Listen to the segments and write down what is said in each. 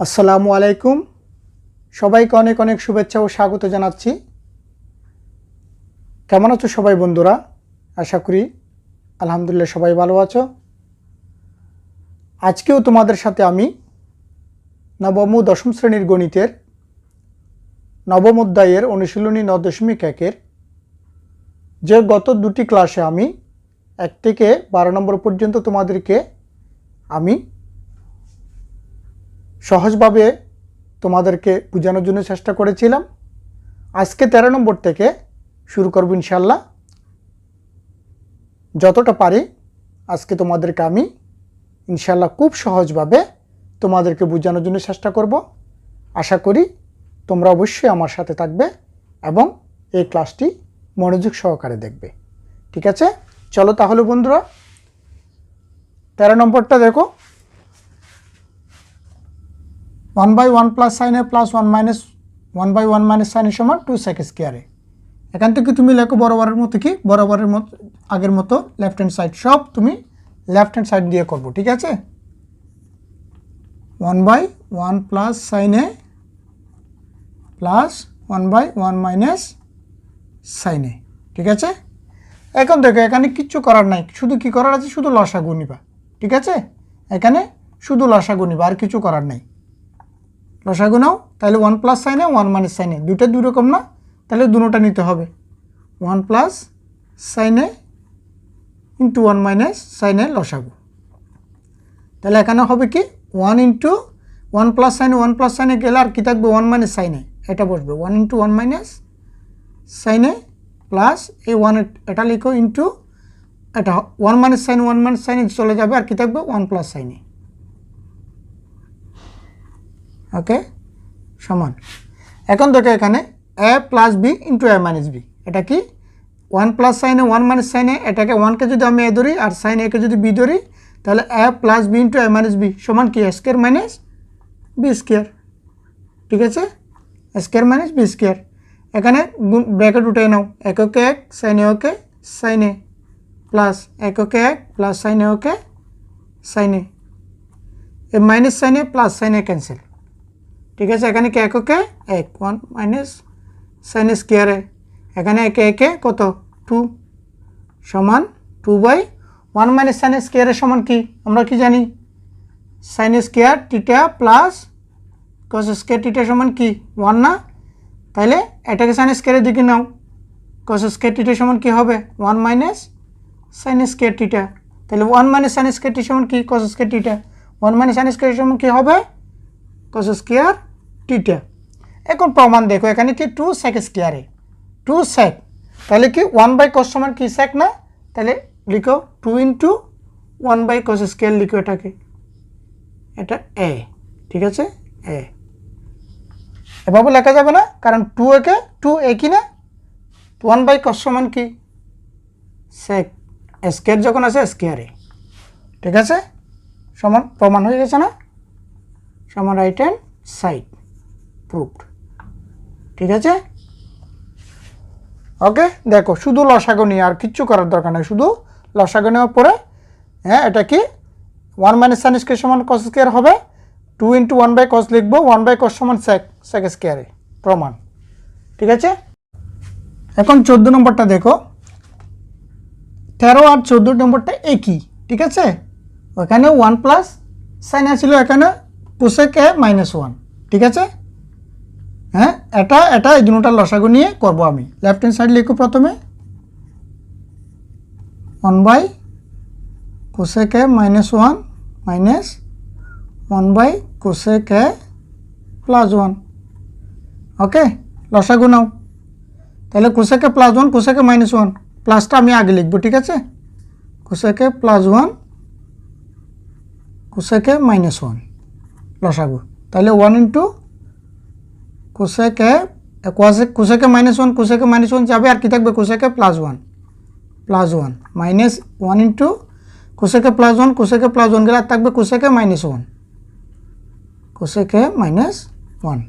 আসসালামু আলাইকুম। সবাইকে অনেক অনেক শুভেচ্ছা ও স্বাগত জানাচ্ছি। কেমন আছো সবাই বন্ধুরা? আশা করি আলহামদুলিল্লাহ সবাই ভালো আছো। আজকেও তোমাদের সাথে আমি নবম ও দশম শ্রেণীর গণিতের নবম অধ্যায়ের অনুশীলনী 9.1-এর যে গত দুটি ক্লাসে আমি 1 থেকে 12 নম্বর পর্যন্ত তোমাদেরকে আমি সহজভাবে তোমাদেরকে বোঝানোর জন্য চেষ্টা করেছিলাম। আজকে 13 নম্বর থেকে শুরু করব ইনশাল্লাহ। যতটা পারি আজকে তোমাদেরকে আমি ইনশাল্লাহ খুব সহজভাবে তোমাদেরকে বোঝানোর জন্য চেষ্টা করব। আশা করি তোমরা অবশ্যই আমার সাথে থাকবে এবং এই ক্লাসটি মনোযোগ সহকারে দেখবে। ঠিক আছে, চলো তাহলে বন্ধুরা 13 নম্বরটা দেখো। 1/1 প্লাস সাইন এ প্লাস 1 মাইনাস 1/1 মাইনাস সাইন এ সমান 2 সেক স্কোয়ারে। এখান থেকে তুমি লেখো বরাবরের মতো কি বরাবরের মতো আগের মতো লেফট হ্যান্ড সাইড সব তুমি লেফট হ্যান্ড সাইড দিয়ে করবো। ঠিক আছে, 1/1 plus sine A plus 1/1 minus sine A. ঠিক আছে, এখন দেখো এখানে কিচ্ছু করার নাই, শুধু কি করার আছে, শুধু লসাগু নিবা। ঠিক আছে, এখানে শুধু লসাগু নিবা, আর কিছু করার নাই। লসাগু নাও, তাহলে 1 প্লাস সাইন এ 1 মাইনাস সাইন এ, দুইটা দুই রকম না, তাহলে দুটোটা নিতে হবে। 1 প্লাস সাইন এ ইন্টু 1 মাইনাস সাইন এ লসাগু। তাহলে এখানে হবে কি 1 ইন্টু 1 প্লাস সাইন এ 1 প্লাস সাইন এ গেলে আর কি থাকবে 1 মাইনাস সাইন এ, এটা বসবে 1 ইন্টু 1 মাইনাস সাইন এ প্লাস এই 1 এটা লিখো ইন্টু এটা 1 মাইনাস সাইন এ চলে যাবে, আর কি থাকবে 1 প্লাস সাইন এ। ওকে, সমান। এখন দেখো এখানে এ plus B into A minus B, এটা কি 1 প্লাস সাইন এ 1 মাইনাস সাইন এ, এটাকে 1কে যদি আমি এ ধরি আর সাইন একে যদি বি ধরি, তাহলে এ plus B into A minus B সমান কি এ স্কোয়ার মাইনাস বি স্কোয়ার। ঠিক আছে, এ স্কোয়ার মাইনাস বি স্কোয়ার। এখানে ব্র্যাকেট উঠে নাও, এককে 1 সাইন এ ওকে সাইন এ প্লাস এককে 1 প্লাস সাইন এ ওকে সাইন এ, এ মাইনাস সাইন এ প্লাস সাইন এ ক্যান্সেল। ঠিক আছে, এখানে কি এককে 1 1 মাইনাস সাইন স্কোয়ারে, এখানে একে একে কত 2 সমান 2/1 মাইনাস সাইন স্কোয়ারের সমান কি আমরা কি জানি, সাইন স্কোয়ার টিটা প্লাস কস স্কোয়ার টিটা সমান কি 1 না, তাহলে এটাকে সাইন স্কোয়ারের দিকে নাও, কস স্কোয়ার টিটা সমান কি হবে 1 মাইনাস সাইন স্কোয়ার টিটা, তাহলে 1 মাইনাস সাইন স্কোয়ার টি সমান কি কস স্কোয়ার টিটা, 1 মাইনাস সাইন স্কোয়ার সমান কি হবে কস স্কোয়ার টিটা। এখন প্রমাণ দেখো, এখানে কি 2 সেক স্কোয়ারে 2 সেক, তাহলে কি 1/cos সমান কি সেক না, তাহলে লিখো 2 ইন্টু 1/cos স্কোয়ার লিখো এটাকে, এটা এ। ঠিক আছে, এ এভাবে লেখা যাবে না, কারণ 2 একই না, 1/cos সমান কি সেক স্কোয়ার যখন আছে স্কোয়ারে। ঠিক আছে, সমান প্রমাণ হয়ে গেছে না, সমান রাইট হ্যান্ড সাইড প্রুভড। ঠিক আছে, ওকে। দেখো শুধু লসাগু নিয়ে আর কিচ্ছু করার দরকার নেই, শুধু লসাগু নেওয়ার পরে হ্যাঁ এটা কি 1 মাইনাস সাইন স্কোয়ার সমান কস স্কোয়ার হবে, 2 ইন্টু 1/cos লিখবো, 1/cos সমান সেক স্কোয়ারে, প্রমাণ। ঠিক আছে, এখন 14 নম্বরটা দেখো। 13 আর 14 নম্বরটা একই। ঠিক আছে, ওখানে 1 প্লাস সাইন ছিল, এখানে কোসেক এ মাইনাস 1। ঠিক আছে, হ্যাঁ এটা এই দুটোটা লসাগু নিয়ে করব আমি। লেফট হ্যান্ড সাইড লিখো প্রথমে 1/cosec a minus 1 minus 1/cosec a plus 1। ওকে, লসাগু নাও, তাহলে cosec a plus 1 cosec a minus 1, প্লাসটা আমি আগে লিখবো। ঠিক আছে, cosec a plus 1 cosec a minus 1 লসাগু, তাহলে 1 into cosec a minus 1 cosec a minus 1 যাবে, আর কি থাকবে cosec a plus 1 minus 1 into cosec a plus 1 cosec a plus 1 গেলে আর থাকবে cosec a মাইনাস 1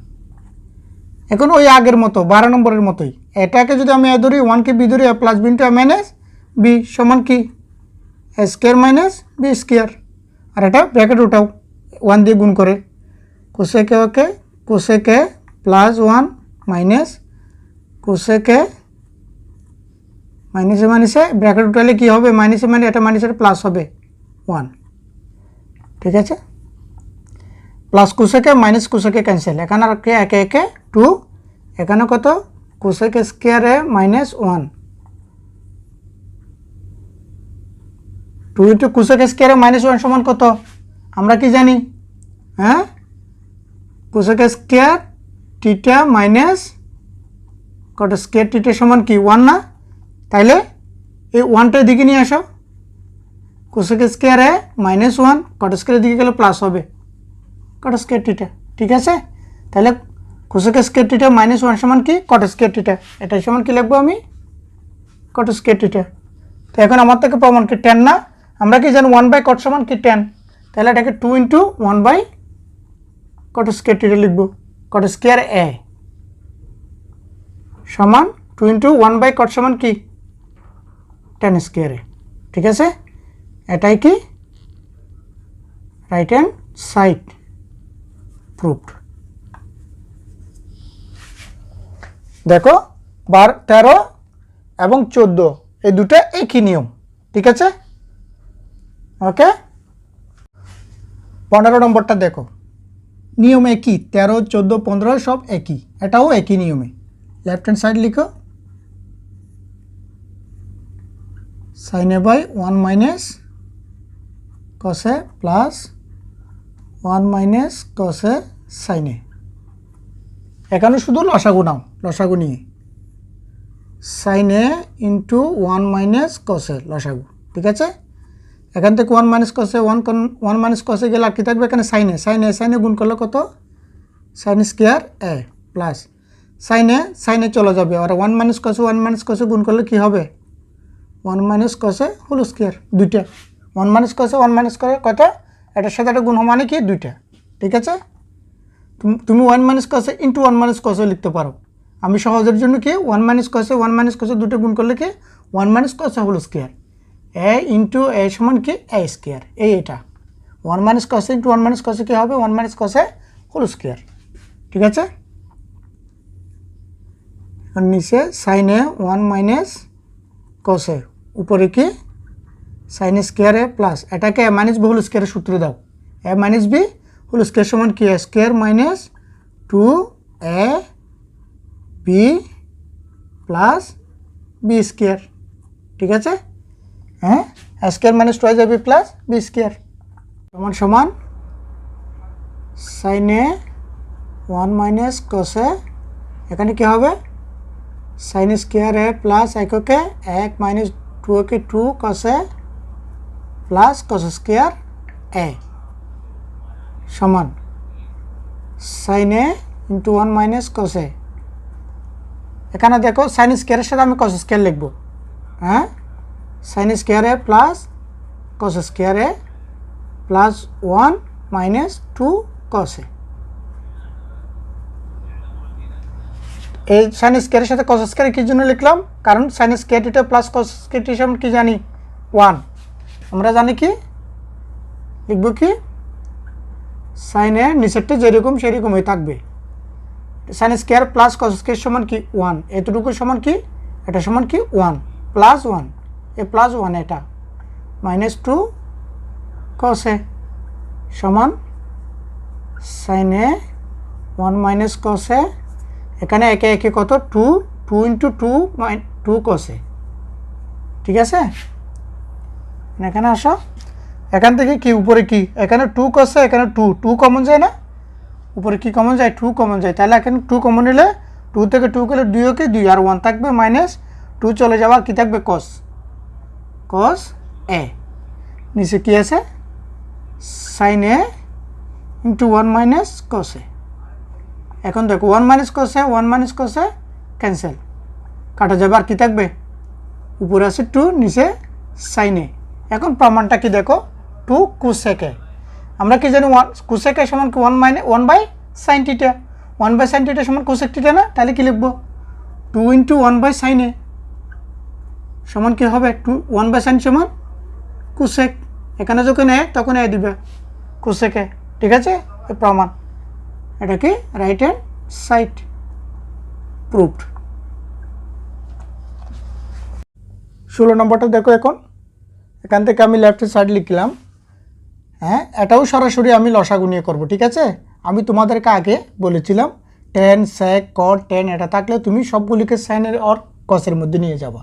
এখন ওই আগের মতো 12 নম্বরের মতোই, এটাকে যদি আমি এ ধরি 1কে বি ধরি, এ plus B into A minus B সমান কি এ স্কোয়ার মাইনাস বি স্কোয়ার, আর এটা ব্র্যাকেট উঠাও 1 দিয়ে গুণ করে, কোসেকে ওকে কোসেকে প্লাস 1 মাইনাস কোসেকে মাইনাসে মাইনাসে ব্র্যাকেট উঠালে কী হবে মাইনাসে মানে এটা মাইনাসের প্লাস হবে 1 ঠিক আছে plus cosec minus cosec cancel এখানে আর একে একে 2 এখানে কত কোসেক স্কোয়ারে মাইনাস 1 2 ইন্টু কোসেক স্কোয়ারে মাইনাস 1 সমান কত আমরা কি জানি হ্যাঁ কোসেক স্কোয়ার টিটা মাইনাস কত স্কোয়ার টিটা সমান কি 1 না তাইলে এই 1টার দিকে নিয়ে আসো কোসেক স্কোয়ারে মাইনাস 1 কট স্কোয়ারের দিকে গেলে প্লাস হবে কট স্কোয়ার টিটা ঠিক আছে তাহলে কোসেক স্কোয়ার টিটা মাইনাস 1 সমান কি কট স্কোয়ার টিটা এটা সমান কি লিখবো আমি কট স্কোয়ার টিটা তো এখন আমার থেকে প্রমাণ কি 10 না আমরা কি জানি 1 বাই কট সমান কি 10 তাহলে এটাকে 2 ইন্টু 1 বাই কট স্কোয়ার টিটা লিখবো কট স্কোয়ার এ সমান 2 ইন্টু 1 বাই কট সমান কি 10 স্কোয়ারে ঠিক আছে এটাই কি রাইট হ্যান্ড সাইড প্রুফড দেখো 13 এবং 14 এই দুটো একই নিয়ম ঠিক আছে ওকে 15 নম্বরটা দেখো নিয়ম একই 13 14 15 সব একই এটাও একই নিয়মে লেফট হ্যান্ড সাইড লিখো sin a by 1 minus cos a plus 1 minus cos a sin a এখানে শুধু লসাগু নাও লসাগু নিয়ে sin a into 1 minus cos a লসাগু ঠিক আছে এখান থেকে 1 minus cos a 1 minus cos a গেলে আর কি থাকবে এখানে sin a গুণ করলে কত sin square a plus sin a চলে যাবে আর 1 মাইনাস cos a গুণ করলে কি হবে 1 minus cos a whole square দুইটা 1 minus cos a 1 minus cos a কত এটার সাথে একটা গুণ মানে কি দুইটা ঠিক আছে তুমি 1 minus cos a into 1 minus cos a লিখতে পারো আমি সহজের জন্য কি 1 minus cos a 1 minus cos a দুটো গুণ করলে কি 1 minus cos a whole square a into a সমান কি a স্কোয়ার এটা 1 minus cos a into 1 minus cos a কি হবে 1 minus cos a whole square ঠিক আছে আর নিচে sin a 1 minus cos a উপরে কি sin স্কোয়ার a প্লাস এটাকে a মাইনাস b হোল স্কোয়ারের সূত্র দাও a minus b whole square সমান কি a square minus 2a b plus b square ঠিক আছে হ্যাঁ a square minus 2a b plus b square সমান সমান sin a 1 minus cos a এখানে কি হবে sin স্কোয়ার a প্লাস এককে 1 মাইনাস 2 के 2 cos a plus cos square a সমান sin a into 1 minus cos a এখানে দেখো sin স্কোয়ারের সাথে আমি cos স্কোয়ার লিখব হ্যাঁ sin square a plus cos square a plus 1 minus 2 cos a এই sin স্কোয়ারের সাথে cos স্কোয়ার কি জন্য লিখলাম কারণ sin square theta plus cos square theta সমান কি জানি 1 আমরা জানি কি লিখব কি sin এর নিচেরটা যেরকম সেরকমই থাকবে sin square plus cos square সমান কি 1 এতটুকু সমান কি এটা সমান কি 1 প্লাস 1 এ প্লাস 1 এটা মাইনাস 2 cos a সমান sin a 1 minus cos a এখানে একে একে কত 2 ইন্টু 2 cos a ঠিক আছে এখানে আসো এখান থেকে কি উপরে কি এখানে 2 cos a এখানে 2 কমন যায় না উপরে কি কমন যায় 2 কমন যায় তাহলে এখানে 2 কমন নিলে 2 থেকে 2 গেলে 2 ওকে 2 আর 1 থাকবে মাইনাস 2 চলে যাওয়া কি থাকবে cos a নিচে কি আছে sin a into 1 minus cos a এখন দেখো 1 মাইনাস cos a ক্যান্সেল কাটা যাবে আর কি থাকবে উপরে আছে 2 নিচে sin a এখন প্রমাণটা কি দেখো 2 cosec a আমরা কি জানি cosec a সমান কি 1 by sin theta 1 by sin theta সমান cosec থিটা না তাহলে কি লিখব 2 ইন্টু 1 বাই sin a সমান কি হবে 1 বাই sin সমান cosec এখানে যখন a তখন a দিবে cosec a ঠিক আছে এই প্রমাণ এটা কি রাইট হ্যান্ড সাইড প্রুভড। 16 নম্বরটা দেখো। এখান থেকে আমি লেফট সাইড লিখলাম। হ্যাঁ, এটাও সরাসরি আমি লসাগু নিয়ে করব, ঠিক আছে। আমি তোমাদেরকে আগে বলেছিলাম tan sec cot tan এটা থাকলে তুমি সবগুলিকে সাইনের আর কসের মধ্যে নিয়ে যাবা,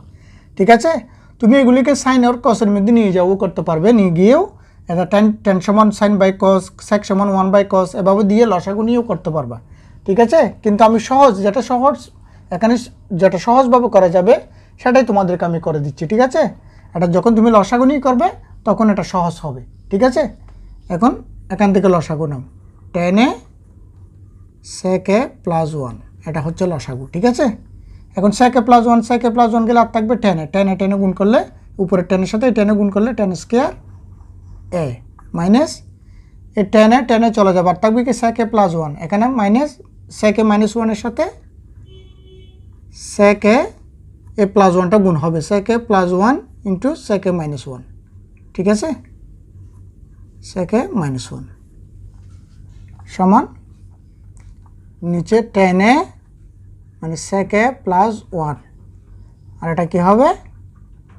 ঠিক আছে। তুমি এগুলিকে সাইন আর কসের মধ্যে নিয়ে যাও করতে পারবে, নিয়ে গিয়েও এটা tan সমান সাইন বাই কস, sec সমান 1 বাই কস এভাবে দিয়ে লসাগু নিয়েও করতে পারবা, ঠিক আছে। কিন্তু আমি এখানে যেটা সহজভাবে করা যাবে সেটাই তোমাদেরকে আমি করে দিচ্ছি, ঠিক আছে। এটা যখন তুমি লসাগু নিয়ে করবে তখন এটা সহজ হবে, ঠিক আছে। এখন এখান থেকে লসাগু নাও, tan a sec a plus 1 এটা হচ্ছে লসাগু, ঠিক আছে। এখন sec a প্লাস 1 গেলে আর থাকবে tan a গুণ করলে উপরে tan এর সাথে tan এ গুণ করলে tan স্কয়ার a মাইনাস এই tan a চলে যাবে, আর থাকবে কি sec a প্লাস 1, এখানে মাইনাস sec a মাইনাস 1 এর সাথে sec a প্লাস 1টা গুণ হবে, sec a plus 1 into sec a minus 1, ঠিক আছে। sec a মাইনাস 1 সমান নিচে tan a মানে sec a প্লাস 1, আর এটা কি হবে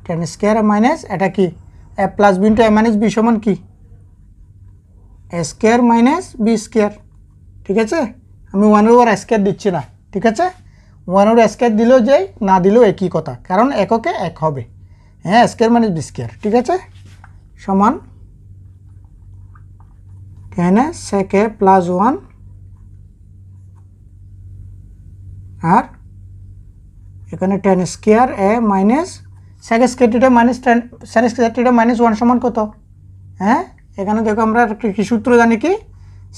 tan স্কয়ার মাইনাস এটা কি a plus b into a minus b সমান কি a square minus b square, ঠিক আছে। আমি 1 এর উপর স্কয়ার দিচ্ছি না, ঠিক আছে। 1 এর স্কয়ার দিলেও যাই না দিলেও একই কথা, কারণ এককে এক হবে। হ্যাঁ, স্কয়ার মাইনাস b স্কয়ার, ঠিক আছে, সমান tan a sec a plus 1 আর এখানে tan square a minus sec square theta minus tan sin square theta minus 1 সমান কত? হ্যাঁ, এখানে দেখো আমরা কি সূত্র জানি কি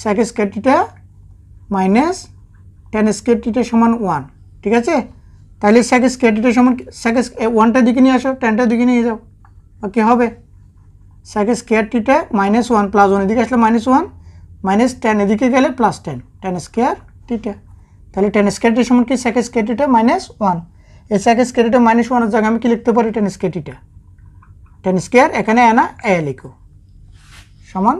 sec square theta minus tan square theta সমান 1, ঠিক আছে। তাহলে sec স্কয়ার থিটা সমান sec 1টার দিকে নিয়ে আসো, tanটার দিকে নিয়ে যাও, কি হবে sec square theta minus 1 plus 1 এদিকে আসলে মাইনাস 1 মাইনাস tan এদিকে গেলে প্লাস tan স্কয়ার থিটা। তাহলে tan স্কয়ার থিটা সমান কি sec স্কয়ার থিটা মাইনাস 1, এই sec স্কয়ার থিটা মাইনাস 1 এর জায়গায় আমি কি লিখতে পারি tan square theta, tan square এখানে আনা a লিখো সমান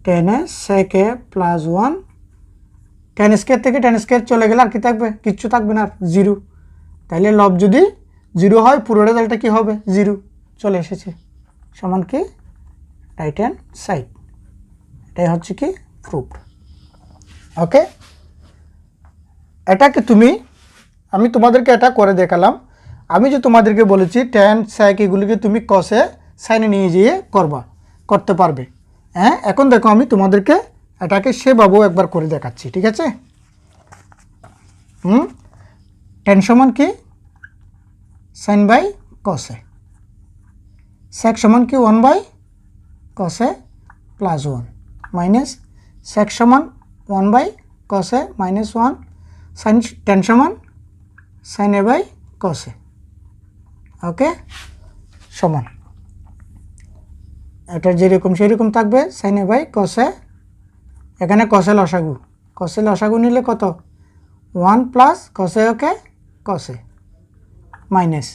tan sec a plus 1, tan square থেকে tan স্কয়ার চলে গেলে আর কি থাকবে, কিচ্ছু থাকবে না, 0। তাহলে লব যদি 0 হয় পুরো রেজাল্টটা কি হবে 0 চলে এসেছে, সমান কি রাইট হ্যান্ড সাইড। এটাই হচ্ছে কি প্রুফড। ওকে, এটাকে আমি তোমাদেরকে এটা করে দেখালাম। আমি যে তোমাদেরকে বলেছি tan sec এগুলিকে তুমি কসে সাইনে নিয়ে গিয়ে করতে পারবে। হ্যাঁ, এখন দেখো আমি তোমাদেরকে এটাকে সেভাবেও একবার করে দেখাচ্ছি, ঠিক আছে। tan সমান কি সাইন বাই কসে, sec সমান কি 1 বাই কসে প্লাস 1 মাইনাস sec সমান 1 বাই কসে মাইনাস 1 সাইন tan সমান সাইন a বাই কসে। ওকে, সমান এটা যেরকম সেরকম থাকবে সাইন a বাই কসে। এখানে কসে লসাগু নিলে কত 1 প্লাস কসে ওকে কসে মাইনাস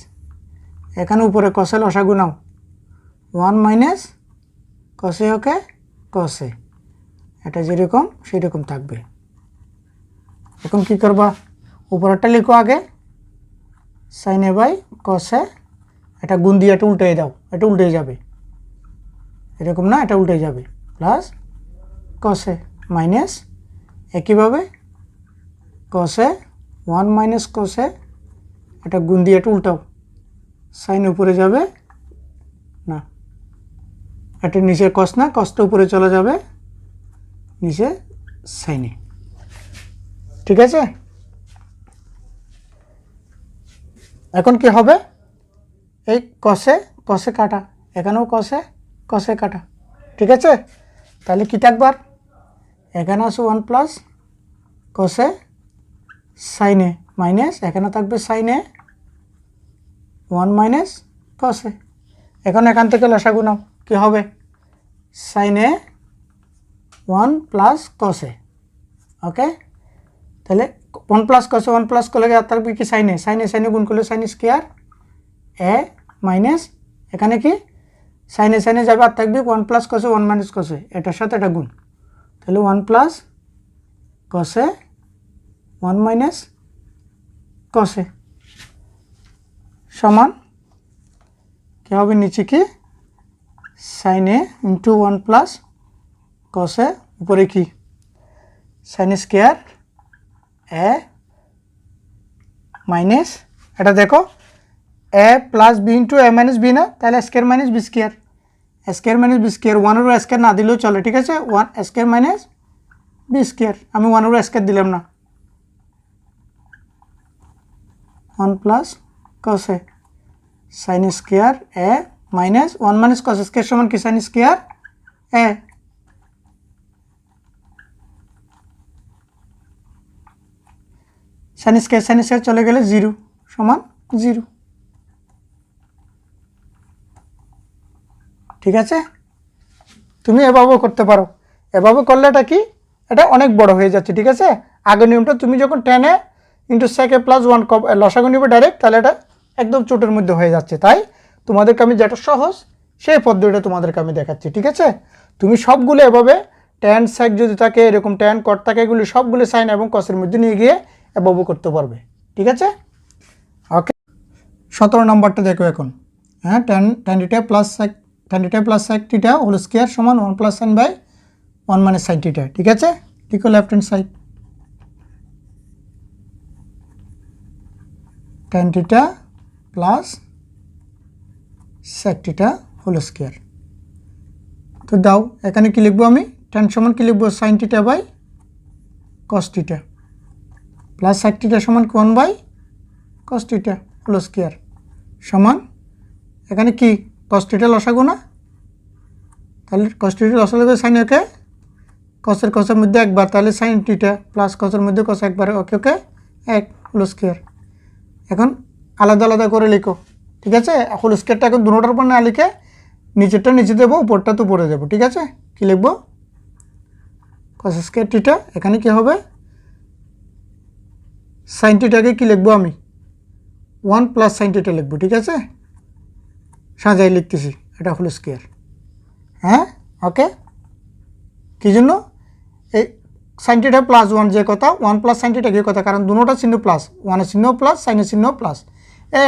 এখানে উপরে কসে লসাগু নাও 1 মাইনাস কসে ওকে কসে, এটা যেরকম সেরকম থাকবে। এখন কি করবা, উপরেরটা লিখো আগে সাইন a বাই কসে, এটা গুণ দিয়ে এটা উল্টে দাও, এটা উল্টে যাবে এরকম না, এটা উল্টে যাবে প্লাস কসে মাইনাস একইভাবে কসে 1 মাইনাস কসে, এটা গুণ দিয়ে এটা উল্টাও, সাইন উপরে যাবে না, এটা নিচে কস না, কসটা উপরে চলে যাবে নিচে সাইনে, ঠিক আছে। এখন কি হবে, এই কসে কাটা, এখানেও কসে কাটা, ঠিক আছে। তাহলে কি থাকবার এখানে আছে 1 প্লাস কসে সাইনে মাইনাস এখানে থাকবে সাইনে 1 মাইনাস কসে। এখন এখান থেকে লসাগু নাও, কি হবে সাইনে 1 প্লাস কসে। ওকে, তাহলে 1 প্লাস কসে 1 প্লাস করলে আর থাকবে কি সাইনে গুণ করলে সাইন স্কয়ার এ মাইনাস এখানে কি সাইনে সাইনে যাবে আর থাকবে 1 প্লাস কসে 1 মাইনাস কসে, এটার সাথে এটা গুণ, তাহলে 1 প্লাস কসে 1 মাইনাস কসে সমান কি হবে নিচে কি সাইনে ইন্টু 1 প্লাস কসে উপরে কি সাইন স্কোয়ার এ মাইনাস, এটা দেখো A plus B into A minus B না, তাহলে square minus B square, square minus B square, 1 এর স্কোয়ার না দিলেও চলে, ঠিক আছে, 1 স্কোয়ার মাইনাস বি স্কোয়ার, আমি 1 এর স্কোয়ার দিলাম না, 1 প্লাস কসে সাইন স্কোয়ার এ মাইনাস 1 মাইনাস কস স্কোয়ার সমান কি সাইন স্কোয়ার এ, সাইন স্কোয়ার চলে গেলে 0 সমান 0, ঠিক আছে। তুমি এভাবেও করতে পারো, এভাবে করলে এটা কি এটা অনেক বড় হয়ে যাচ্ছে, ঠিক আছে। আগের নিয়মটা তুমি যখন 10 ইন্টু সেকে প্লাস 1 লসাগু নিবে ডাইরেক্ট, তাহলে এটা একদম ছোটোর মধ্যে হয়ে যাচ্ছে, তাই তোমাদেরকে আমি যেটা সহজ সেই পদ্ধতিটা তোমাদেরকে আমি দেখাচ্ছি, ঠিক আছে। তুমি সবগুলো এভাবে ট্যান সেক যদি থাকে এরকম ট্যান কট থাকে এগুলি সবগুলো সাইন এবং কসের মধ্যে নিয়ে গিয়ে এভাবে করতে পারবে, ঠিক আছে। ওকে 17 নম্বরটা দেখো এখন, হ্যাঁ tan theta plus sec theta whole square সমান 1 plus sine by 1 minus sine theta, ঠিক আছে। লিখো left hand side tan theta plus sec theta whole square, তো দাও এখানে কি লিখবো আমি, ট্যান সমান কি লিখবো sine theta by cos theta plus sec theta সমান 1 by cos theta whole square সমান এখানে কি কস থিটা লসাগু না, তাহলে কস থিটা লসাগু সাইন ওকে কসের মধ্যে একবার, তাহলে সাইন থিটা প্লাস কসের মধ্যে কস একবার, ওকে ওকে 1 হোল স্কোয়ার। এখন আলাদা আলাদা করে লিখো, ঠিক আছে। হোল স্কোয়ারটা এখন দুটোটার উপর না লিখে নিচেরটা নিচে দেবো, উপরটা তো উপরে দেবো, ঠিক আছে। কি লিখবো কস স্কোয়ার থিটা, এখানে কি হবে সাইন থিটাকে কি লিখবো আমি 1 প্লাস সাইন থিটা লিখবো, ঠিক আছে, সাজাই লিখতেছি, এটা হোল স্কোয়ার, হ্যাঁ ওকে। কী জন্য এই সাইন থিটা প্লাস 1 যে কথা 1 প্লাস সাইন থিটা কি কথা, কারণ দুটোটা চিহ্ন প্লাস, 1 এর চিহ্ন প্লাস সাইনের চিহ্ন প্লাস,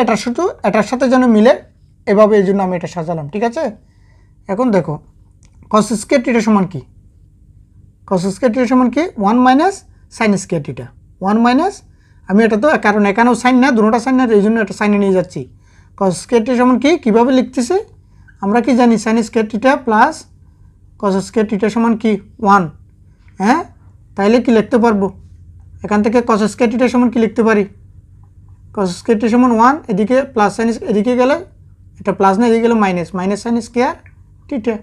এটার সাথে যেন মিলে এভাবে, এই জন্য আমি এটা সাজালাম, ঠিক আছে। এখন দেখো কস স্কোয়ার থিটা সমান কি, কস স্কোয়ার থিটা সমান কি 1 minus sine square theta, 1 minus, আমি এটা তো কারণ এখানেও সাইন না দুটোটা সাইন না এই জন্য এটা সাইনে নিয়ে যাচ্ছি, কস স্কোয়ার থিটা সমান কি কীভাবে লিখতেছি আমরা কি জানি sign square theta plus cos square theta সমান কি 1, হ্যাঁ তাইলে কি লিখতে পারবো এখান থেকে কস স্কোয়ার থিটা সমান কি লিখতে পারি, কস স্কোয়ার থিটা সমান 1, এদিকে প্লাস সাইন, এদিকে গেলে এটা প্লাস না এদিকে গেলে minus, minus sine square theta,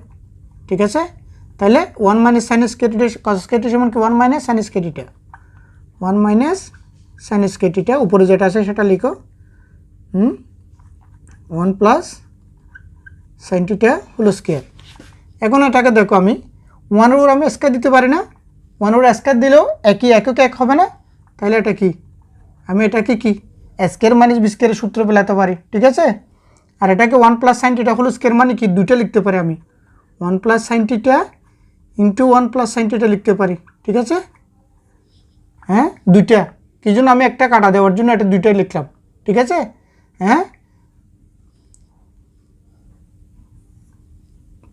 ঠিক আছে। তাহলে 1 minus sine square theta cos square theta সমান কি 1 minus sine square theta, 1 minus sine square theta, উপরে যেটা আছে সেটা লিখো, 1 plus sine theta whole square. এখন এটাকে দেখো আমি 1 এর আমি স্কোয়ার দিতে পারি না, 1 এর স্কোয়ার দিলেও একই এককে এক হবে না, তাহলে এটা কি আমি এটাকে কি স্কোয়ার মাইনাস বি স্কোয়ারের সূত্র পেলাতে পারি, ঠিক আছে। আর এটাকে 1 plus sine theta whole square মানে কি দুইটা লিখতে পারি আমি, 1 plus sine theta into 1 plus sine theta লিখতে পারি, ঠিক আছে, হ্যাঁ দুইটা, কি জন্য আমি একটা কাটা দেওয়ার জন্য এটা দুইটাই লিখলাম, ঠিক আছে, হ্যাঁ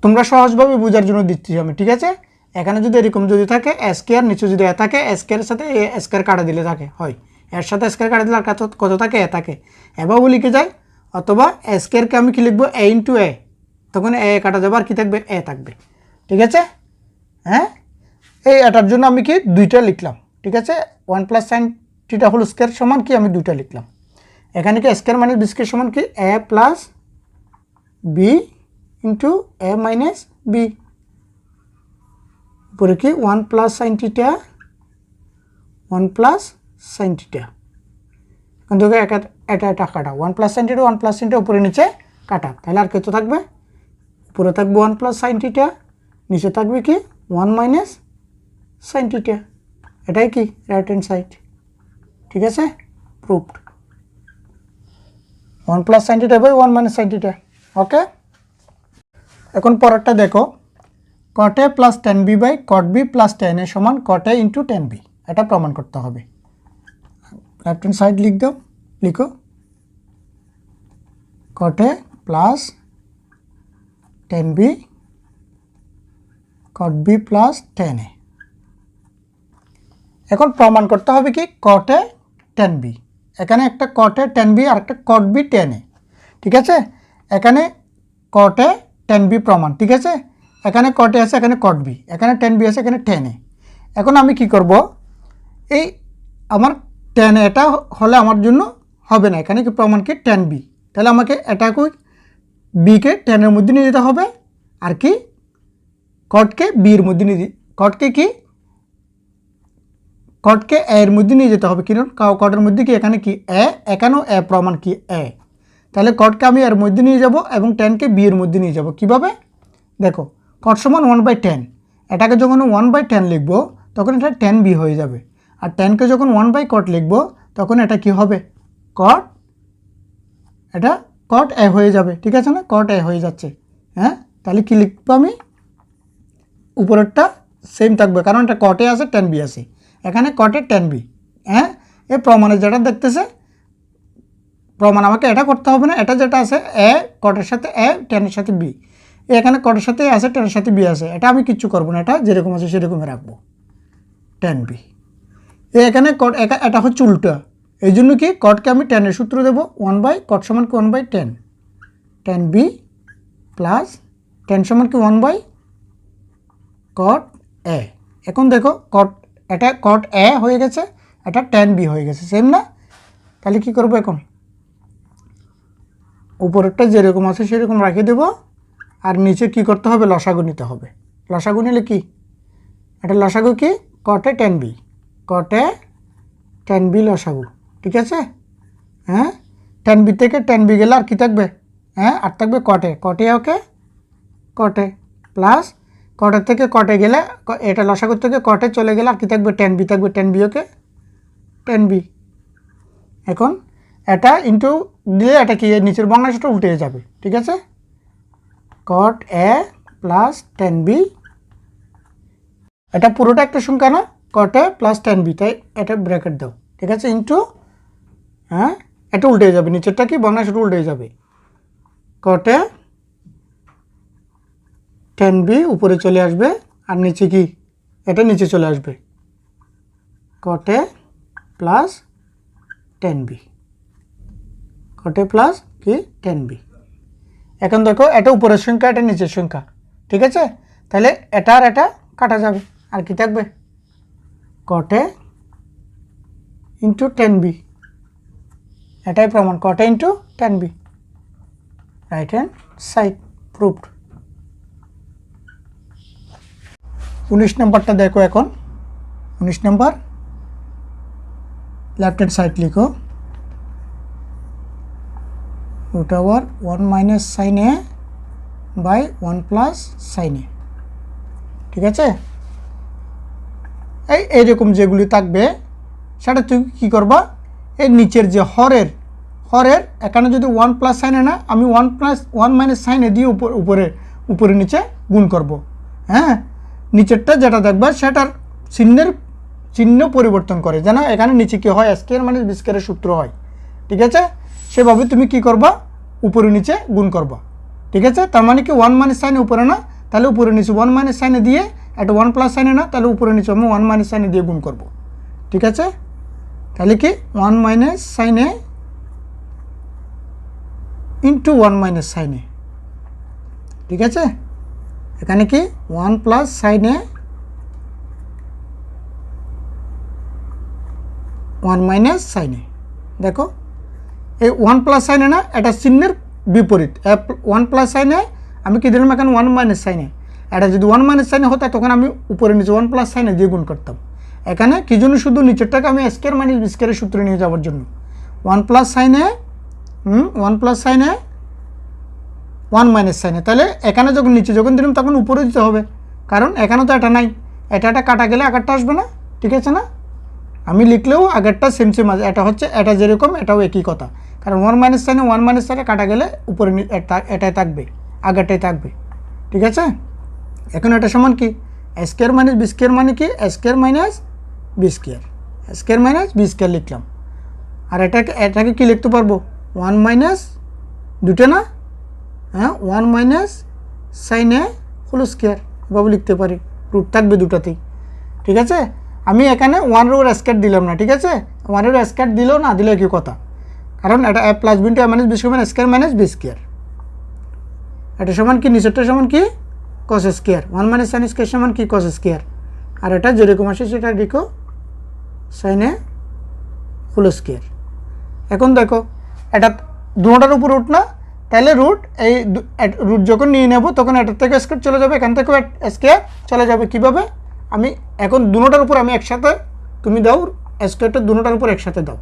তোমরা সহজভাবে বোঝার জন্য দিচ্ছি আমি, ঠিক আছে। এখানে যদি এরকম যদি থাকে স্কোয়ার, নিচে যদি এ থাকে স্কোয়ারের সাথে এ স্কোয়ার কাটা দিলে থাকে হয়, এর সাথে স্কোয়ার কাটা দিলে আর কত থাকে এ থাকে, এভাবেও লিখে যায়, অথবা স্কোয়ারকে আমি কি লিখবো এ ইন্টু এ, তখন এ কাটা যাবে আর কি থাকবে এ থাকবে, ঠিক আছে, হ্যাঁ এই এটার জন্য আমি কি দুইটা লিখলাম, ঠিক আছে। 1 plus sine theta whole square সমান কি আমি দুইটা লিখলাম, এখানে কি স্কোয়ার মাইনাস বি স্কোয়ার সমান কি এ plus B into A minus B, উপরে কি 1 plus sine theta 1 plus sine theta, কিন্তু এটা কাটা 1 plus sine theta 1 plus sine theta উপরে নিচে কাটা, তাহলে আর কত থাকবে উপরে থাকবে 1 প্লাস সাইন থিটা, নিচে থাকবে কি 1 মাইনাস সাইন থিটা, এটাই কি রাইট হ্যান্ড সাইড, ঠিক আছে, proved 1 plus sine theta by 1 minus sine theta, okay. এখন পরেরটা দেখো, cot a plus tan B by cot b plus tan A সমান cot a into tan B. এটা প্রমাণ করতে হবে। লেফট হ্যান্ড সাইড লিখো cot a plus tan B cot b plus tan A. এখন প্রমাণ করতে হবে কি cot a টেন বি। এখানে একটা cot a টেন বি আর একটা cot b টেন এ, ঠিক আছে। এখানে cot a টেন বি প্রমাণ, ঠিক আছে। এখানে cot a আছে, এখানে cot b, এখানে টেন বি আছে, এখানে টেন এ। এখন আমি কি করব, এই আমার টেন এটা হলে আমার জন্য হবে না, এখানে কি প্রমাণ কি টেন বি, তাহলে আমাকে এটাকে বিকে টেনের মধ্যে নিয়ে যেতে হবে, আর কি কটকে বির মধ্যে নিয়ে কটকে এর মধ্যে নিয়ে যেতে হবে। কারণ কটের মধ্যে কি এখানে কি এ, এখানেও এ প্রমাণ কি এ, তাহলে কটকে আমি এর মধ্যে নিয়ে যাব এবং টেনকে বি এর মধ্যে নিয়ে যাব। কিভাবে দেখো, কট সমান 1/10, এটাকে যখন 1/10 লিখবো তখন এটা টেন বি হয়ে যাবে, আর টেনকে যখন 1/cot লিখবো তখন এটা কি হবে cot, এটা cot a হয়ে যাবে, ঠিক আছে না, cot a হয়ে যাচ্ছে। হ্যাঁ, তাহলে কি লিখবো আমি, উপরেরটা সেম থাকবে কারণ এটা cot a আছে, টেন বি আছে, এখানে cot a টেন বি। হ্যাঁ, এই প্রমাণে যেটা দেখতেছে প্রমাণ আমাকে এটা করতে হবে না, এটা যেটা আছে এ কটের সাথে এ, টেনের সাথে বি, এখানে কটের সাথে আছে, টেনের সাথে বি আছে, এটা আমি কিচ্ছু করবো না, এটা যেরকম আছে সেরকমই রাখবো টেন বি। এখানে কট এটা হচ্ছে উল্টা, এই জন্য কি কটকে আমি টেনের সূত্র দেবো 1/cot সমান কি 1/10, টেন বি প্লাস টেন সমান কি 1/cot a। এখন দেখো এটা cot a হয়ে গেছে, এটা টেন বি হয়ে গেছে, সেম না। তাহলে কি করবো, এখন উপরেরটা যেরকম আছে সেরকম রাখি দেবো, আর নিচে কি করতে হবে, লসাগু নিতে হবে। লসাগু নিলে কি, এটা লসাগু কি cot a tan B, cot a tan B লসাগু, ঠিক আছে। হ্যাঁ, টেন বি থেকে টেন বি গেলে আর কি থাকবে, হ্যাঁ আর থাকবে cot a, okay cot a plus cot a থেকে cot a গেলে এটা লসাগু থেকে cot a চলে গেলে আর কি থাকবে, টেন বি থাকবে, tan B okay tan B. এখন এটা ইন্টু দিলে এটা কি নিচের বাংলাটা উল্টে যাবে, ঠিক আছে। cot a plus tan B, এটা পুরোটা একটা সংখ্যা না, cot a plus tan B, তাই এটা ব্র্যাকেট দাও, ঠিক আছে, ইন্টু, হ্যাঁ এটা উল্টে যাবে, নিচেরটা কি বাংলাটা উল্টে যাবে, cot a টেন বি উপরে চলে আসবে, আর নিচে কি এটা নিচে চলে আসবে, cot a plus tan B, cot a plus কি টেন বি। এখন দেখো এটা উপরের সংখ্যা, এটা নিচের সংখ্যা, ঠিক আছে। তাহলে এটা আর এটা কাটা যাবে, আর কি থাকবে cot a into tan B, এটাই প্রমাণ cot a into tan B, right hand side proved. 19 নম্বরটা দেখো, এখন 19 নম্বর লেফট হ্যান্ড সাইড লিখো √1 minus sine A by 1 plus sine A, ঠিক আছে। এইরকম যেগুলি থাকবে সেটা তুমি কী করবা, এই নিচের যে হরের এখানে যদি 1 প্লাস সাইন এ না, আমি 1 মাইনাস সাইন এ দিয়ে উপরে নিচে গুণ করব। হ্যাঁ, নিচেরটা যেটা দেখবা সেটার চিহ্ন পরিবর্তন করে, যেন এখানে নিচে কি হয়, স্কয়ার মাইনাস বি স্কয়ারের সূত্র হয়, ঠিক আছে। সেভাবে তুমি কি করবা, উপরে নিচে গুণ করবা, ঠিক আছে। তার মানে কি 1 মাইনাস সাইন উপরে না, তাহলে উপরে নিচে 1 মাইনাস সাইনে দিয়ে, এটা 1 প্লাস সাইনে না, তাহলে উপরে নিচে আমি 1 মাইনাস সাইনে দিয়ে গুণ করব, ঠিক আছে। তাহলে কি 1 মাইনাস সাইনে ইন্টু 1 মাইনাস সাইনে, ঠিক আছে। এখানে কি 1 প্লাস সাইনে 1 মাইনাস সাইনে, দেখো এই 1 প্লাস সাইনে না, এটা চিহ্নের বিপরীত, 1 প্লাস সাইনে আমি কি দিলাম এখানে 1 মাইনাস সাইনে, এটা যদি 1 মাইনাস সাইনে হতো তখন আমি উপরে নিচে 1 প্লাস সাইনে দিয়ে গুণ করতাম। এখানে কি জন্য, শুধু নিচেরটাকে আমি স্কয়ার মাইনাস বি স্কয়ারের সূত্র নিয়ে যাওয়ার জন্য 1 প্লাস সাইনে 1 মাইনাস সাইনে, তাহলে এখানে যখন নিচে যখন দিলাম তখন উপরে দিতে হবে, কারণ এখানে তো এটা নাই, এটা কাটা গেলে আগেরটা আসবে না, ঠিক আছে না। আমি লিখলেও আগেরটা সেম আছে, এটা হচ্ছে এটা যেরকম এটাও একই কথা, কারণ 1 মাইনাস সাইনে কাটা গেলে উপরে এটাই থাকবে, আগেরটাই থাকবে, ঠিক আছে। এখন এটা সমান কি এ স্কোয়ার মাইনাস বি স্কোয়ার মানে কি এ স্কোয়ার মাইনাস বি স্কোয়ার, এ স্কোয়ার মাইনাস বি স্কোয়ার লিখলাম। আর এটাকে কি লিখতে পারবো 1 মাইনাস দুটো না, হ্যাঁ 1 মাইনাস সাইন এ হোল স্কোয়ার এভাবে লিখতে পারি, রুট থাকবে দুটাতেই। ঠিক আছে, আমি এখানে 1 স্কোয়ার দিলাম না, ঠিক আছে 1 স্কোয়ার দিলেও না দিলেও কি কথা, কারণ এটা এ plus B into A minus B সমান স্কোয়ার মাইনাস বি স্কোয়ার। এটা সমান কি নিচেরটা সমান কি cos square, 1 minus sine square সমান কি কস স্কোয়ার, আর এটা যেরকম আসে সেটা লিখো সাইন এ হোল স্কোয়ার। এখন দেখো এটা দুটার উপর রুট না, তাহলে রুট এই রুট যখন নিয়ে নেব তখন এটার থেকে স্কোয়ার চলে যাবে, এখান থেকেও স্কোয়ার চলে যাবে। কিভাবে আমি এখন দুটার উপর আমি একসাথে তুমি দাও স্কোয়ারটা দুটার উপর একসাথে দাও,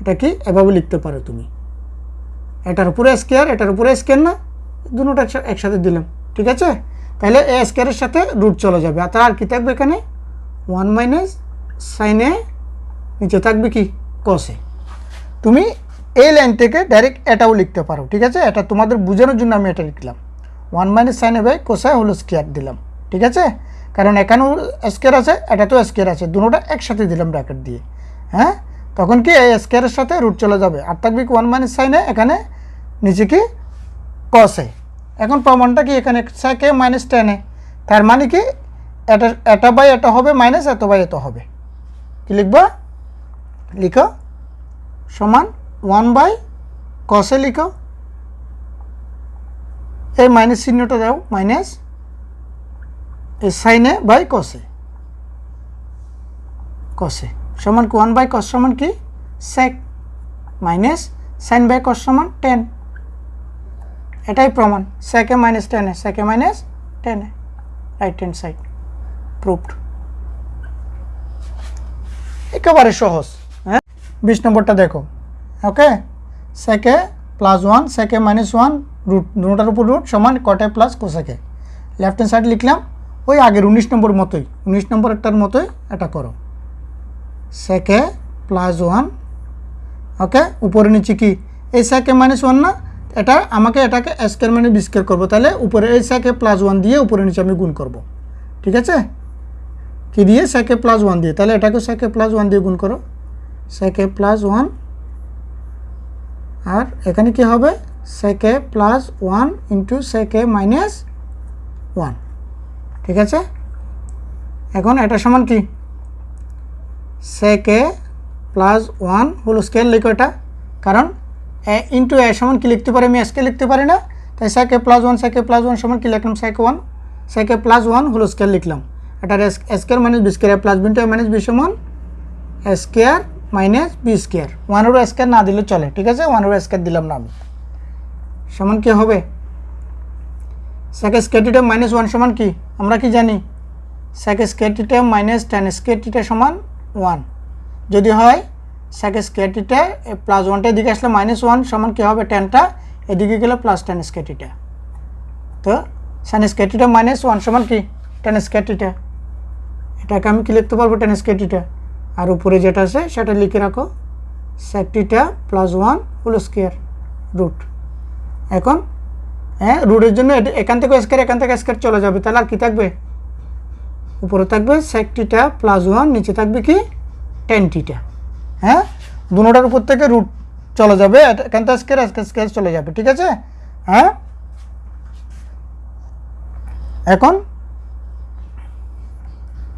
এটা কি এভাবে লিখতে পারো তুমি, এটার উপরে স্কোয়ার এটার উপরে স্কোয়ার না, দুটোটা একসাথে দিলাম। ঠিক আছে, তাহলে এ স্কোয়ারের সাথে রুট চলে যাবে, আর তার আর কি থাকবে এখানে 1 মাইনাস সাইন এ, নিচে থাকবে কি কস এ। তুমি এই লাইন থেকে ডাইরেক্ট এটাও লিখতে পারো। ঠিক আছে, এটা তোমাদের বোঝানোর জন্য আমি এটা লিখলাম 1 minus sine A by cos A whole square দিলাম। ঠিক আছে, কারণ এখানেও স্কোয়ার আছে এটাতেও স্কোয়ার আছে, দুটোটা একসাথে দিলাম ব্র্যাকেট দিয়ে। হ্যাঁ, তখন কি এই স্কোয়ারের সাথে রুট চলে যাবে, আর থাকবে কি 1 মাইনাস সাইন এ, এখানে নিচে কি কস এ। এখন প্রমাণটা কি এখানে সেক এ মাইনাস টেন এ, তার মানে কি এটা বাই এটা হবে মাইনাস এত বাই এত হবে। কি লিখবা, লিখো সমান 1 বাই কস এ লিখো, এই মাইনাস চিহ্নটা দাও মাইনাস এই সাইন এ বাই কস এ, কস এ সমান কি 1 বাই কস সমান কি sec minus sine by cos সমান 10, এটাই প্রমাণ sec A minus tan A, sec A minus tan A, right hand side proved. একেবারে সহজ। হ্যাঁ, 20 নম্বরটা দেখো। Okay, sec A plus 1 sec A minus 1 root দুটার উপর রুট সমান cot A plus cosec A, left hand side লিখলাম ওই আগের 19 নম্বর মতোই, 19 নম্বরটার মতোই এটা করো, সেক এ প্লাস 1। ওকে, উপরে নিচে কি এই সেক এ মাইনাস 1 না, এটা আমাকে এটাকে স্কোয়ার মানে বি স্কোয়ার করবো, তাহলে উপরে এই সেক এ প্লাস 1 দিয়ে উপরে নিচে আমি গুণ করব। ঠিক আছে, কি দিয়ে সেক এ প্লাস 1 দিয়ে, তাহলে এটাকে সেক এ প্লাস 1 দিয়ে গুণ করো, সেক এ প্লাস 1, আর এখানে কি হবে সেক A plus 1 into sec A minus 1। ঠিক আছে, এখন এটা সমান কি সেক এ প্লাস 1 হোল স্কোয়ার লিখো এটা, কারণ এ ইন্টু এ সমান কি লিখতে পারি আমি স্কোয়ার লিখতে পারি না, তাই সেক A plus 1 sec A plus 1 সমান কি লিখলাম sec A plus 1 whole square লিখলাম, এটার square minus B square plus B into A minus B সমান square minus B square, 1 square না দিলে চলে। ঠিক আছে, 1 স্কোয়ার দিলাম না আমি, সমান কি হবে সেক স্কোয়ার থিটা মাইনাস 1 সমান কি আমরা কি জানি sec square theta minus tan square theta সমান 1, যদি হয় সেক স্কোয়ার থিটা প্লাস 1টা এদিকে আসলে মাইনাস 1 সমান কি হবে 10টা এদিকে গেলে প্লাস 10 স্কোয়ার থিটা, তো সাইন স্কোয়ার থিটা মাইনাস 1 সমান কি 10 স্কোয়ার থিটা, এটাকে আমি কি লিখতে পারবো 10 স্কোয়ার থিটা, আর উপরে যেটা আছে সেটা লিখে রাখো sec theta plus 1 whole square root. এখন হ্যাঁ, রুটের জন্য এখান থেকে স্কোয়ার চলে যাবে, তাহলে আর কি থাকবে উপরে থাকবে সেক থিটা প্লাস 1, নিচে থাকবে কি টেন থিটা। হ্যাঁ, দুটোটার উপর থেকে রুট চলে যাবে, এখান থেকে স্কোয়ার চলে যাবে। ঠিক আছে, হ্যাঁ,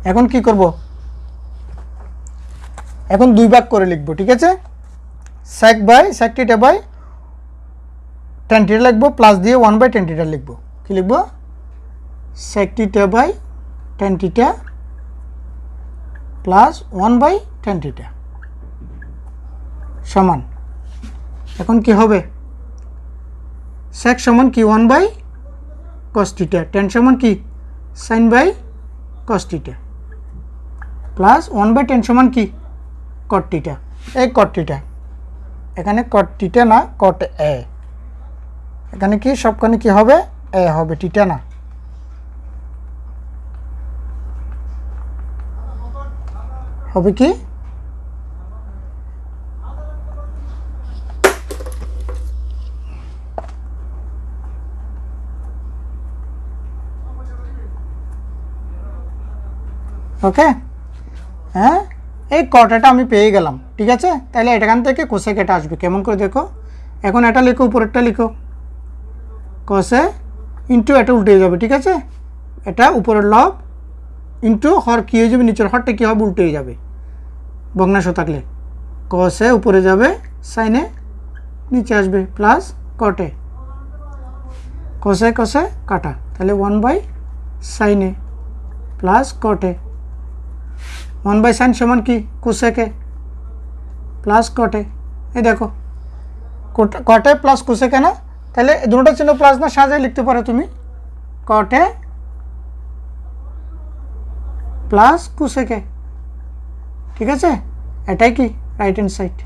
এখন কি করব, এখন দুই ভাগ করে লিখবো। ঠিক আছে, sec theta by tan theta লিখবো, প্লাস দিয়ে 1 বাই টেন থিটা লিখবো। কি লিখবো sec theta by tan theta plus 1 by tan theta সমান, এখন কি হবে সেক সমান কি 1 বাই কস থিটা, টেন সমান কি sine by cos theta plus 1 by tan সমান কি কট থিটা, এই কট থিটা এখানে কট থিটা না কট এ, এখানে কি সবখানে কি হবে এ হবে, থিটা না। হবে কি ওকে, হ্যাঁ এই কটাটা আমি পেয়ে গেলাম, ঠিক আছে। তাহলে এখান থেকে কোসেক এটা আসবে, কেমন করে দেখো। এখন এটা লিখো, উপরেরটা লিখো, কসে ইন্টু এটা উল্টে যাবে, ঠিক আছে। এটা উপরের লব ইন্টু হর কী হয়ে যাবে, নিচের হরটা কী হবে, উল্টে যাবে ভগ্নাংশ থাকলে। কসে উপরে যাবে, সাইনে নিচে আসবে, প্লাস কটে, কসে কসে কাটা, তাহলে 1 বাই সাইনে প্লাস কটে। 1 বাই সাইন সমান কি, কোসেকে প্লাস কটে। এই দেখো কটে প্লাস কোসেকে না, তাহলে দুটোটা ছিল প্লাস না, সাজায় লিখতে পারো তুমি, কটে প্লাস কোসেকে, ঠিক আছে। এটাই কি রাইট হ্যান্ড সাইড।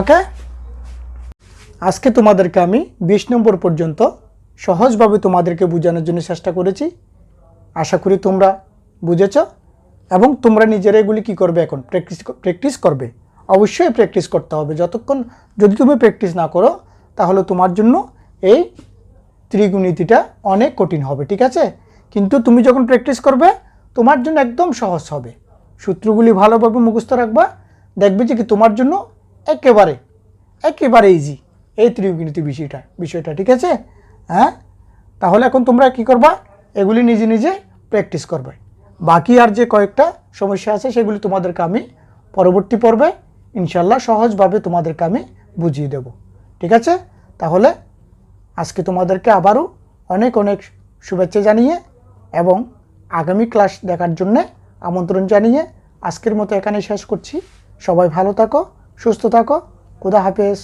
ওকে, আজকে তোমাদেরকে আমি 20 নম্বর পর্যন্ত সহজভাবে তোমাদেরকে বোঝানোর জন্য চেষ্টা করেছি। আশা করি তোমরা বুঝেছ এবং তোমরা নিজেরা এগুলি কী করবে, এখন প্র্যাকটিস করবে। অবশ্যই প্র্যাকটিস করতে হবে, যতক্ষণ যদি তুমি প্র্যাকটিস না করো তাহলে তোমার জন্য এই ত্রিগুণিতিটা অনেক কঠিন হবে, ঠিক আছে। কিন্তু তুমি যখন প্র্যাকটিস করবে তোমার জন্য একদম সহজ হবে। সূত্রগুলি ভালোভাবে মুখস্থ রাখবা, দেখবে যে কি তোমার জন্য একেবারে ইজি এই ত্রিগুণিতি বিষয়টা, ঠিক আছে। হ্যাঁ, তাহলে এখন তোমরা কি করবা, এগুলি নিজে নিজে প্র্যাকটিস করবে। বাকি আর যে কয়েকটা সমস্যা আছে সেগুলি তোমাদেরকে আমি পরবর্তী পর্বে ইনশাল্লাহ সহজভাবে তোমাদেরকে আমি বুঝিয়ে দেব, ঠিক আছে। তাহলে আজকে তোমাদেরকে আবারও অনেক অনেক শুভেচ্ছা জানিয়ে এবং আগামী ক্লাস দেখার জন্যে আমন্ত্রণ জানিয়ে আজকের মতো এখানেই শেষ করছি। সবাই ভালো থাকো, সুস্থ থাকো, খুদা হাফেজ।